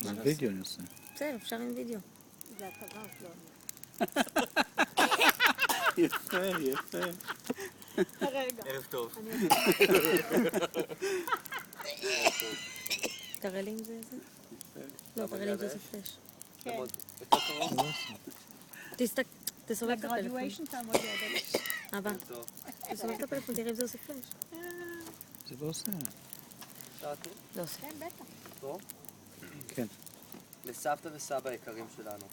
על וידאו אני עושה. בסדר, אפשר עם וידאו. זה הטבעת, לא. יפה, יפה. רגע. ערב טוב. תראה לי אם זה זה. לא, תראה לי אם זה עושה פלאש. כן. תסובב את הפלאפון. לגרדואשן תעמוד לידך. אבא, תסובב את הפלאפון, תראה אם זה עושה פלאש. זה לא עושה. שעתי? לא עושה. כן, בטח. פה? כן. לסבתא וסבא היקרים שלנו.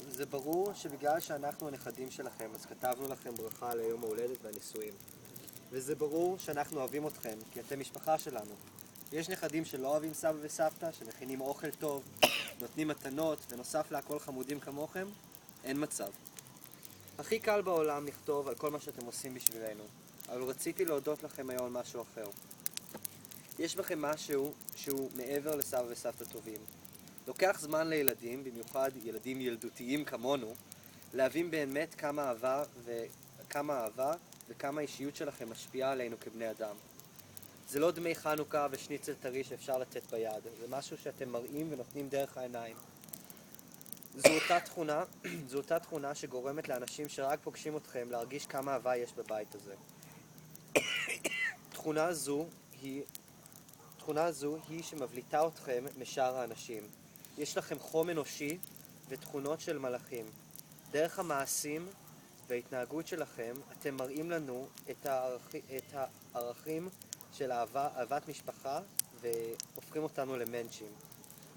זה ברור שבגלל שאנחנו הנכדים שלכם, אז כתבנו לכם ברכה על יום ההולדת והנישואים. וזה ברור שאנחנו אוהבים אתכם, כי אתם משפחה שלנו. יש נכדים שלא אוהבים סבא וסבתא, שמכינים אוכל טוב, נותנים מתנות, ונוסף להכל חמודים כמוכם, אין מצב. הכי קל בעולם לכתוב על כל מה שאתם עושים בשבילנו, אבל רציתי להודות לכם היום על משהו אחר. יש בכם משהו שהוא מעבר לסבא וסבתא טובים. לוקח זמן לילדים, במיוחד ילדים ילדותיים כמונו, להבין באמת כמה אהבה וכמה האישיות שלכם משפיעה עלינו כבני אדם. זה לא דמי חנוכה ושניצל טרי שאפשר לתת ביד, זה משהו שאתם מראים ונותנים דרך העיניים. זו אותה תכונה שגורמת לאנשים שרק פוגשים אתכם להרגיש כמה אהבה יש בבית הזה. תכונה זו היא שמבליטה אתכם משאר האנשים. יש לכם חום אנושי ותכונות של מלאכים. דרך המעשים וההתנהגות שלכם אתם מראים לנו את הערכים של אהבת משפחה והופכים אותנו למנצ'ים.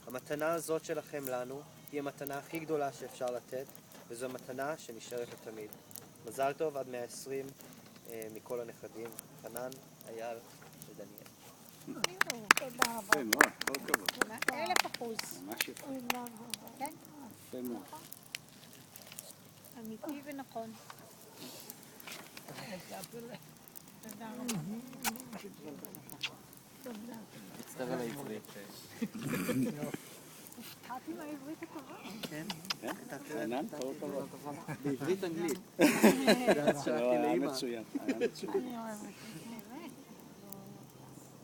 המתנה הזאת שלכם לנו היא המתנה הכי גדולה שאפשר לתת, וזו המתנה שנשארת לתמיד. מזל טוב עד 120 מכל הנכדים, חנן, אייל ודניאל. תודה רבה. יפה מאוד, כל הכבוד. 1000%. ממש יפה. כן? יפה מאוד. אמיתי ונכון. תודה רבה. מצטער על העברית. התחלתי מהעברית הטובה. כן? חנן, כל הכבוד. בעברית אנגלית. היה מצוין, היה מצוין. אני אוהבת. באמת.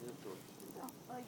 ערב טוב. אוי,